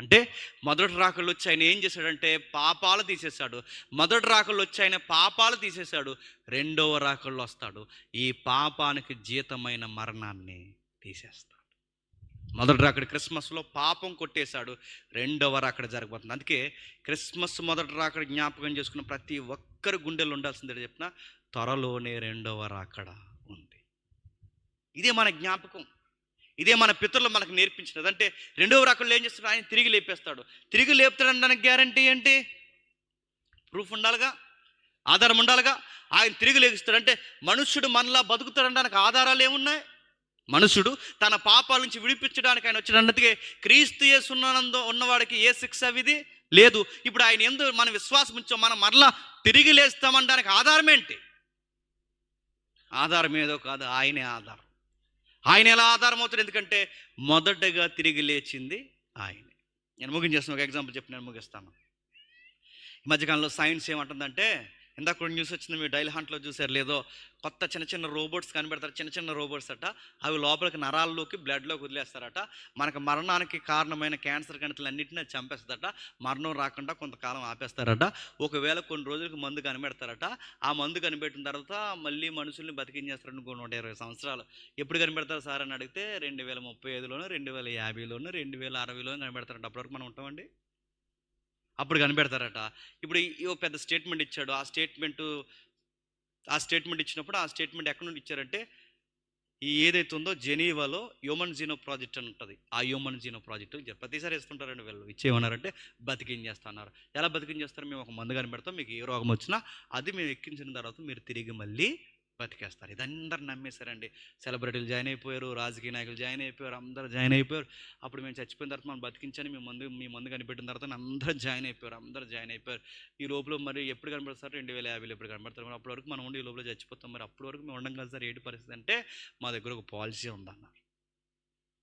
అంటే మొదటి రాకళ్ళు వచ్చి ఆయన ఏం చేశాడంటే పాపాలు తీసేశాడు. మొదటి రాకళ్ళు వచ్చి ఆయన పాపాలు తీసేశాడు. రెండవ రాకళ్ళు వస్తాడు, ఈ పాపానికి జీతమైన మరణాన్ని తీసేస్తాడు. మొదటి రాకడ క్రిస్మస్లో పాపం కొట్టేశాడు, రెండవ రాకడ జరగబోతుంది. అందుకే క్రిస్మస్ మొదటి రాకడ జ్ఞాపకం చేసుకున్న ప్రతి ఒక్కరి గుండెలు ఉండాల్సిందే చెప్పిన, త్వరలోనే రెండవ రాకడ ఉంది. ఇదే మన జ్ఞాపకం, ఇదే మన పితరులు మనకు నేర్పించినది. అంటే రెండవ రాకడలో ఏం చేస్తాడు, ఆయన తిరిగి లేపేస్తాడు. తిరిగి లేపుతాడనడానికి గ్యారంటీ ఏంటి? ప్రూఫ్ ఉండాలిగా, ఆధారం ఉండాలిగా. ఆయన తిరిగి లేపిస్తాడంటే మనుష్యుడు మనలా బతుకుతాడనడానికి ఆధారాలు ఏమున్నాయి? మనుషుడు తన పాపాల నుంచి విడిపించడానికి ఆయన వచ్చినట్టుగా క్రీస్తు యేసు ఉన్నవాడికి ఏ శిక్ష విధి లేదు. ఇప్పుడు ఆయన ఎందుకు మన విశ్వాసం ఉంచాం, మనం మరలా తిరిగి లేస్తామనడానికి ఆధారం ఏంటి? ఆధారం ఏదో కాదు, ఆయనే ఆధారం. ఆయన ఎలా ఆధారం అవుతాడు? ఎందుకంటే మొదటగా తిరిగి లేచింది ఆయనే. నేను ముగించేస్తాను, ఒక ఎగ్జాంపుల్ చెప్పి నేను ముగిస్తాను. ఈ మధ్యకాలంలో సైన్స్ ఏమంటుందంటే, ఇందాక కూడా న్యూస్ వచ్చింది, మీరు డైలీ హంట్లో చూసారు లేదో, కొత్త చిన్న చిన్న రోబోట్స్ కనిపెడతారు. చిన్న చిన్న రోబోట్స్ అట, అవి లోపలికి నరాల్లోకి బ్లడ్లోకి వదిలేస్తారట. మనకు మరణానికి కారణమైన క్యాన్సర్ కణితులన్నింటినీ చంపేస్తారట. మరణం రాకుండా కొంతకాలం ఆపేస్తారట. ఒకవేళ కొన్ని రోజులకు మందు కనిపెడతారట. ఆ మందు కనిపెట్టిన తర్వాత మళ్ళీ మనుషుల్ని బతికించేస్తారని 120 సంవత్సరాలు. ఎప్పుడు కనిపెడతారు సార్ అని అడిగితే 2035లోనో 2050లోనో 2060లోనో కనిపెడతారట. అప్పటివరకు మనం ఉంటామండి? అప్పుడు కనిపెడతారట. ఇప్పుడు ఈ పెద్ద స్టేట్మెంట్ ఇచ్చాడు. ఆ స్టేట్మెంట్ ఇచ్చినప్పుడు ఆ స్టేట్మెంట్ ఎక్కడి నుండి ఇచ్చారంటే, ఈ ఏదైతే ఉందో జెనీవాలో హ్యూమన్ జీనో ప్రాజెక్ట్ అని ఉంటుంది. ఆ హ్యూమన్ జీనో ప్రాజెక్ట్ ప్రతిసారి ఇస్తుంటారండి వీళ్ళు. ఇచ్చేమన్నారంటే బతికించేస్తున్నారు. ఎలా బతికించేస్తారు? మేము ఒక మందు కనిపెడతాం, మీకు ఏ రోగం వచ్చినా అది మేము ఎక్కించిన తర్వాత మీరు తిరిగి మళ్ళీ బతికేస్తారు. ఇదందరూ నమ్మేశారండి. సెలబ్రిటీలు జాయిన్ అయిపోయారు, రాజకీయ నాయకులు జాయిన్ అయిపోయారు, అందరూ జాయిన్ అయిపోయారు. అప్పుడు మేము చచ్చిపోయిన తర్వాత మనం బతికించని మీ మందు కనిపెట్టిన తర్వాత అందరూ జాయిన్ అయిపోయారు. ఈ లోపల మరి ఎప్పుడు కనబడతారు? 2050లో ఎప్పుడు కనబడతారు? మరి అప్పటి వరకు మనం ఉండి ఈ లోపల చచ్చిపోతాం. మరి అప్పటి వరకు మేము ఉండం కదా సార్, ఏంటి పరిస్థితి అంటే, మా దగ్గర ఒక పాలసీ ఉందన్నారు.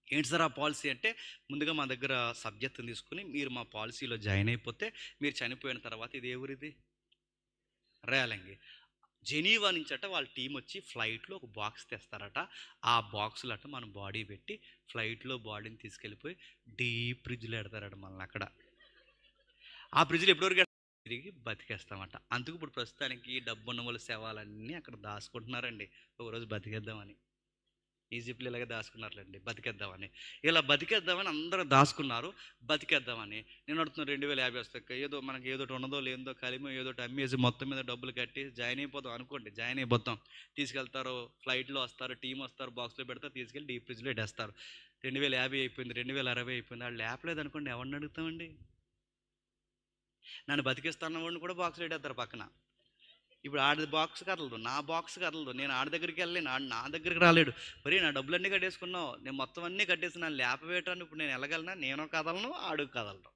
ఏంటి సార్ ఆ పాలసీ అంటే, ముందుగా మా దగ్గర సబ్జెక్టుని తీసుకుని మీరు మా పాలసీలో జాయిన్ అయిపోతే మీరు చనిపోయిన తర్వాత, ఇది ఏ ఊరిది? రేలంగి. జెనీవా నుంచి అట వాళ్ళ టీం వచ్చి ఫ్లైట్లో ఒక బాక్స్ తెస్తారట. ఆ బాక్సులు అట మన బాడీ పెట్టి ఫ్లైట్లో బాడీని తీసుకెళ్ళిపోయి డీప్ ఫ్రిడ్జ్లో పెడతారట మనల్ని అక్కడ. ఆ ఫ్రిడ్జ్లో ఎప్పటివరకు తిరిగి బతికేస్తామట. అందుకు ఇప్పుడు ప్రస్తుతానికి డబ్బున్న వాళ్ళ శవాలన్నీ అక్కడ దాచుకుంటున్నారండి, ఒకరోజు బతికేద్దామని. ఈజిప్ట్లో ఇలాగే దాచుకున్నారులేండి, బతికేద్దామని. ఇలా బతికేద్దామని అందరూ దాచుకున్నారు, బతికేద్దామని. నేను అడుగుతున్నాను, 2050 వస్తాక ఏదో మనకి ఏదోటి ఉన్నదో లేదో కలిమో ఏదోటి అమ్మేసి మొత్తం మీద డబ్బులు కట్టి జాయిన్ అయిపోతాం అనుకోండి. జాయిన్ అయిపోతాం, తీసుకెళ్తారు, ఫ్లైట్లో వస్తారు, టీం వస్తారు, బాక్స్లో పెడతారు, తీసుకెళ్ళి డీప్ ఫ్రిడ్జ్లో పెట్టేస్తారు. 2050 అయిపోయింది, 2060 అయిపోయింది, వాళ్ళు లేపలేదు అనుకోండి, ఎవరిని అడుగుతామండి? నన్ను బతికిస్తాన్న వాడిని కూడా బాక్స్లో పెట్టేస్తారు పక్కన. ఇప్పుడు ఆడి బాక్స్ కదలదు, నా బాక్స్ కదలదు, నేను ఆడి దగ్గరికి వెళ్ళలేను, ఆడు నా దగ్గరికి రాలేడు. మరి నా డబ్బులన్నీ కట్టేసుకున్నావు, నేను మొత్తం అన్నీ కట్టేసి నన్ను లేపవేయటాన్ని ఇప్పుడు నేను వెళ్ళగలనా? నేను కదలను, ఆడు కదలడం.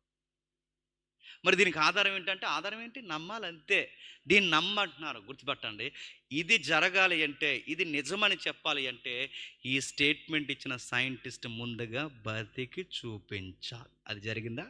మరి దీనికి ఆధారం ఏంటంటే, ఆధారం ఏంటి? నమ్మాలంతే. దీన్ని నమ్మంటున్నారు. గుర్తుపట్టండి, ఇది జరగాలి అంటే, ఇది నిజమని చెప్పాలి అంటే, ఈ స్టేట్మెంట్ ఇచ్చిన సైంటిస్ట్ ముందుగా బతికి చూపించాలి. అది జరిగిందా?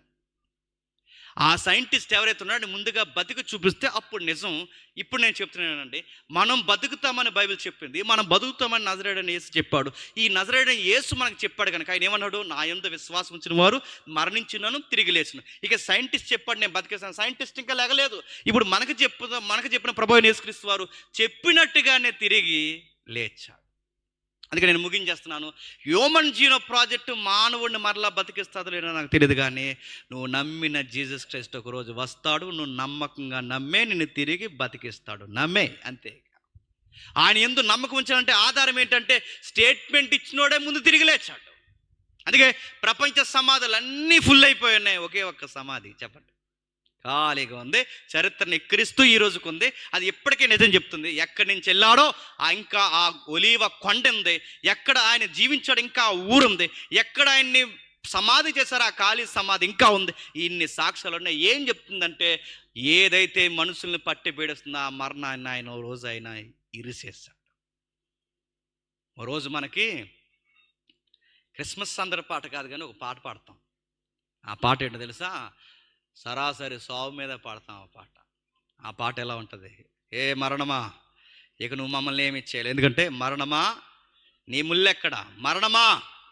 ఆ సైంటిస్ట్ ఎవరైతే ఉన్నాడో ముందుగా బతికి చూపిస్తే అప్పుడు నిజం. ఇప్పుడు నేను చెప్తున్నానండి, మనం బతుకుతామని బైబిల్ చెప్పింది, మనం బతుకుతామని నజరేయుడైన యేసు చెప్పాడు. ఈ నజరేయుడైన యేసు మనకు చెప్పాడు కనుక ఆయన ఏమన్నాడు? నా యందు విశ్వాసం ఉంచిన వారు మరణించినను తిరిగి లేచును. ఇక సైంటిస్ట్ చెప్పాడు నేను బతికేస్తాను, సైంటిస్ట్ ఇంకా లేగలేదు. ఇప్పుడు మనకు చెప్పిన ప్రభువైన యేసుక్రీస్తు వారు చెప్పినట్టుగానే తిరిగి లేచాడు. అందుకే నేను ముగించేస్తున్నాను. హ్యూమన్ జీనో ప్రాజెక్టు మానవుడిని మరలా బతికిస్తాదో లేదో నాకు తెలియదు, కానీ నువ్వు నమ్మిన జీసస్ క్రైస్ట్ ఒకరోజు వస్తాడు, నువ్వు నమ్మకంగా నమ్మే నిన్ను తిరిగి బతికిస్తాడు. నమ్మే, అంతే. ఆయన యందు నమ్మకం ఉంచాలంటే ఆధారం ఏంటంటే, స్టేట్మెంట్ ఇచ్చినోడే ముందు తిరిగి లేచాడు. అందుకే ప్రపంచ సమాధులు అన్నీ ఫుల్ అయిపోయి ఉన్నాయి, ఒకే ఒక్క సమాధి చెప్పండి ఖాళీగా ఉంది. చరిత్రను ఎక్కిరిస్తూ ఈ రోజుకు ఉంది. అది ఎప్పటికీ నిజం చెప్తుంది. ఎక్కడి నుంచి వెళ్ళాడో ఇంకా ఆ ఒలీవ కొండ ఉంది, ఎక్కడ ఆయన జీవించాడు ఇంకా ఆ ఊరుంది, ఎక్కడ ఆయన్ని సమాధి చేశారో ఆ ఖాళీ సమాధి ఇంకా ఉంది. ఇన్ని సాక్ష్యాలు ఉన్నాయి. ఏం చెప్తుందంటే, ఏదైతే మనుషుల్ని పట్టి పీడిస్తుందో ఆ మరణాన్ని ఆయన ఓ రోజు ఆయన ఇరిసేశాడు. ఓ రోజు మనకి క్రిస్మస్ సందర్భ పాట కాదు కానీ ఒక పాట పాడతాం. ఆ పాట ఏంటో తెలుసా? సరాసరి సావు మీద పాడతాం ఆ పాట. ఆ పాట ఎలా ఉంటుంది? ఏ మరణమా, ఇక నువ్వు మమ్మల్ని ఏమి చేయలేవు, ఎందుకంటే మరణమా నీ ముల్లెక్కడ, మరణమా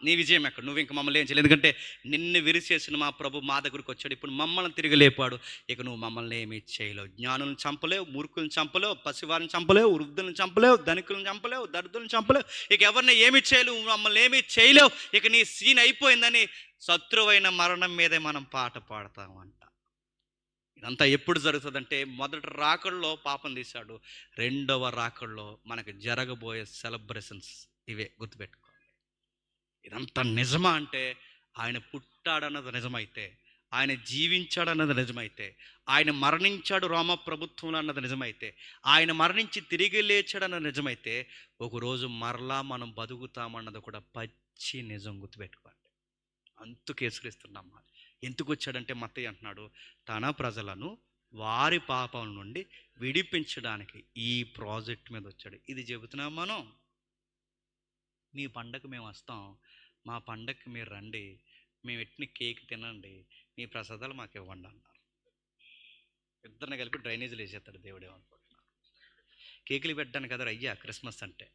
నీ విజయం ఎక్కడ, నువ్వు ఇంక మమ్మల్ని ఏం చేయలేదు, ఎందుకంటే నిన్ను విరిచేసిన మా ప్రభు మా దగ్గరకు వచ్చాడు, ఇప్పుడు మమ్మల్ని తిరిగి లేపాడు, ఇక నువ్వు మమ్మల్ని ఏమీ చేయలేవు. జ్ఞానులను చంపలేవు, మూర్ఖులను చంపలేవు, పసివారిని చంపలేవు, వృద్ధులను చంపలేవు, ధనికులను చంపలేవు, దరిద్రులను చంపలేవు, ఇక ఎవరిని ఏమీ చేయలేవు, మమ్మల్ని ఏమీ చేయలేవు, ఇక నీ సీన్ అయిపోయిందని శత్రువైన మరణం మీదే మనం పాట పాడతామంట. ఇదంతా ఎప్పుడు జరుగుతుందంటే మొదటి రాకడలో పాపం తీశాడు, రెండవ రాకడలో మనకి జరగబోయే సెలబ్రేషన్స్ ఇవే, గుర్తుపెట్టుకోండి. ఇదంతా నిజమా అంటే ఆయన పుట్టాడన్నది నిజమైతే, ఆయన జీవించాడన్నది నిజమైతే, ఆయన మరణించాడు రోమ ప్రభుత్వంలో అన్నది నిజమైతే, ఆయన మరణించి తిరిగి లేచాడన్నది నిజమైతే, ఒకరోజు మరలా మనం బతుకుతామన్నది కూడా పచ్చి నిజం, గుర్తుపెట్టుకోండి. అందుకు యేసుక్రీస్తున్నాం. ఎందుకు వచ్చాడంటే మత్తయి అంటున్నాడు, తన ప్రజలను వారి పాపం నుండి విడిపించడానికి ఈ ప్రాజెక్ట్ మీద వచ్చాడు. ఇది చెబుతున్నాం మనం. మీ పండగ మేము వస్తాం, మా పండగకి మీరు రండి, మేము ఎట్టిన కేక్ తినండి, మీ ప్రసాదాలు మాకు ఇవ్వండి అన్నారు. ఇద్దరిని కలిపి డ్రైనేజీలు వేసేస్తాడు దేవుడు. ఏమనుకుంటున్నారు? కేకులు పెట్టడానికి కదా అయ్యా క్రిస్మస్ అంటే,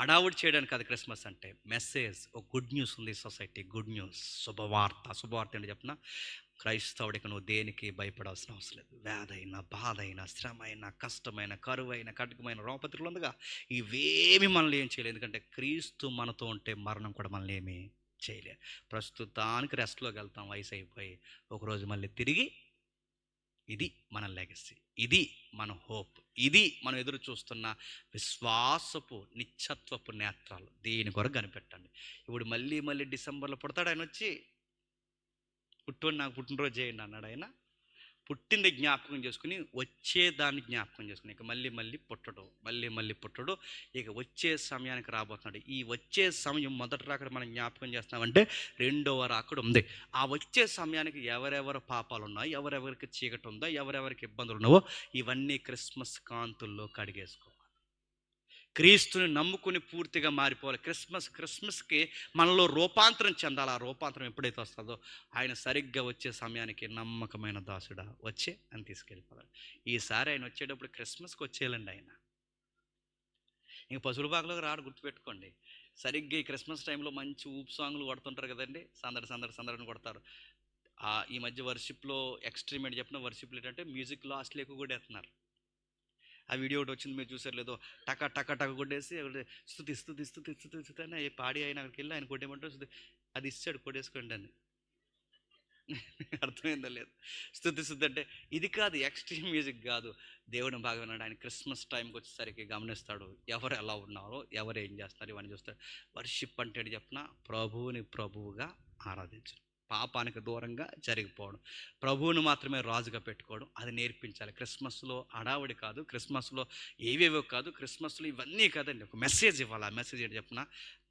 అడావుడి చేయడానికి కాదు క్రిస్మస్ అంటే. మెసేజ్, ఒక గుడ్ న్యూస్ ఉంది సొసైటీ, గుడ్ న్యూస్, శుభవార్త. శుభవార్త ఏంటి చెప్పిన, క్రైస్తవుడికి నువ్వు దేనికి భయపడాల్సిన అవసరం లేదు. వ్యాధైన, బాధ అయినా, శ్రమ అయినా, కష్టమైన, కరువైన, కటకమైన రోమపత్రికలు ఉందిగా, ఇవేమి మనల్ని ఏం చేయలేదు, ఎందుకంటే క్రీస్తు మనతో ఉంటే మరణం కూడా మనల్ని ఏమీ చేయలేదు. ప్రస్తుతానికి రెస్ట్లోకి వెళ్తాం వయసు అయిపోయి, ఒకరోజు మళ్ళీ తిరిగి. ఇది మన లెగసీ, ఇది మన హోప్, ఇది మనం ఎదురు చూస్తున్న విశ్వాసపు నిత్యత్వపు నేత్రాలు. దీని కొరకు కనిపెట్టండి. ఇప్పుడు మళ్ళీ మళ్ళీ డిసెంబర్లో పుడతాడు ఆయన వచ్చి, పుట్టుని నాకు పుట్టినరోజు చేయండి అన్నాడు ఆయన. పుట్టింది జ్ఞాపకం చేసుకుని, వచ్చేదాన్ని జ్ఞాపకం చేసుకుని, ఇక మళ్ళీ మళ్ళీ పుట్టడు, మళ్ళీ మళ్ళీ పుట్టడు, ఇక వచ్చే సమయానికి రాబోతున్నాడు. ఈ వచ్చే సమయం మొదటి రాకడ మనం జ్ఞాపకం చేస్తున్నామంటే రెండవ రాకడ ఉంది. ఆ వచ్చే సమయానికి ఎవరెవరు పాపాలు ఉన్నాయో, ఎవరెవరికి చీకటి ఉందో, ఎవరెవరికి ఇబ్బందులు ఉన్నావో, ఇవన్నీ క్రిస్మస్ కాంతుల్లో కడిగేసుకోవాలి. క్రీస్తుని నమ్ముకుని పూర్తిగా మారిపోవాలి. క్రిస్మస్కి మనలో రూపాంతరం చెందాలి. ఆ రూపాంతరం ఎప్పుడైతే వస్తుందో, ఆయన సరిగ్గా వచ్చే సమయానికి నమ్మకమైన దాసుడా వచ్చే అని తీసుకెళ్ళిపోవాలి. ఈసారి ఆయన వచ్చేటప్పుడు క్రిస్మస్కి వచ్చేయాలండి ఆయన. ఇంక పశువుల బాగలోకి రాడు, గుర్తుపెట్టుకోండి. సరిగ్గా ఈ క్రిస్మస్ టైంలో మంచి ఊపు సాంగ్లు కొడుతుంటారు కదండి, సందడి సందడి సందడిని కొడతారు. ఈ మధ్య వర్షిప్లో ఎక్స్ట్రీమ్ ఏంటి చెప్పిన, వర్షిప్లు ఏంటంటే మ్యూజిక్ లాస్ట్లో ఎక్కువ కూడా వేస్తున్నారు. ఆ వీడియో ఒకటి వచ్చింది, మీరు చూసారు లేదో, టక టక టక కొట్టేసి స్థుతి స్థుతి స్థుతి స్థుతి స్థుతి అని పాడి ఆయన అక్కడికి వెళ్ళి ఆయన కొట్టేమంటారు, అది ఇస్తాడు కొట్టేసుకోండి అని. అర్థమైందా లేదు? స్థుతి స్థుతి అంటే ఇది కాదు, ఎక్స్ట్రీమ్ మ్యూజిక్ కాదు. దేవుని బాగా విన్నాడు. ఆయన క్రిస్మస్ టైంకి వచ్చేసరికి గమనిస్తాడు ఎవరు ఎలా ఉన్నారో, ఎవరు ఏం చేస్తున్నారు, ఇవన్నీ చూస్తాడు. వర్షిప్ అంటే చెప్పిన ప్రభువుని ప్రభువుగా ఆరాధించు, పాపానికి దూరంగా జరిగిపోవడం, ప్రభువును మాత్రమే రాజుగా పెట్టుకోవడం, అది నేర్పించాలి. క్రిస్మస్లో అడావుడి కాదు, క్రిస్మస్లో ఏవేవో కాదు, క్రిస్మస్లో ఇవన్నీ కాదండి. ఒక మెసేజ్ ఇవ్వాలి. ఆ మెసేజ్ ఏంటి చెప్పిన,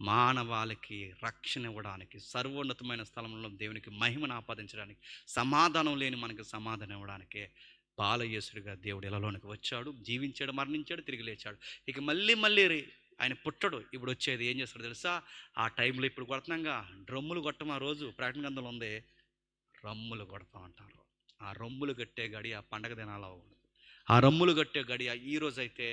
మానవాళికి రక్షణ ఇవ్వడానికి, సర్వోన్నతమైన స్థలంలో దేవునికి మహిమను ఆపాదించడానికి, సమాధానం లేని మనకి సమాధానం ఇవ్వడానికే బాలయేసుడిగా దేవుడు ఇలాలోనికి వచ్చాడు, జీవించాడు, మరణించాడు, తిరిగి లేచాడు. ఇక మళ్ళీ మళ్ళీ ఆయన పుట్టడు. ఇప్పుడు వచ్చేది ఏం చేస్తాడు తెలుసా? ఆ టైంలో ఇప్పుడు కొడుతున్నాగా, డ్రమ్ములు కొట్టం. ఆ రోజు ప్రకటన గ్రంథంలో ఉంది, రమ్ములు కొడతాం అంటారు. ఆ రమ్ములు కట్టే గడి ఆ పండగ దినాలు ఉండదు. ఆ రమ్ములు కట్టే గడి ఈ రోజు అయితే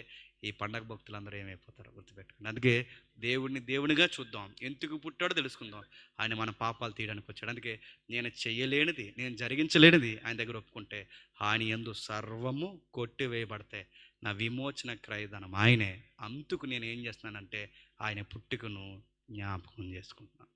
ఈ పండగ భక్తులందరూ ఏమైపోతారో గుర్తుపెట్టుకుని. అందుకే దేవుడిని దేవునిగా చూద్దాం, ఎందుకు పుట్టాడో తెలుసుకుందాం. ఆయన మన పాపాలు తీయడానికి వచ్చాడు. అందుకే నేను చెయ్యలేనిది, నేను జరిగించలేనిది ఆయన దగ్గర ఒప్పుకుంటే ఆయన యందు సర్వము కొట్టివేయబడితే నా విమోచన క్రయధనం ఆయనే. అందుకు నేను ఏం చేస్తున్నానంటే ఆయన పుట్టుకను జ్ఞాపకం చేసుకుంటున్నాను.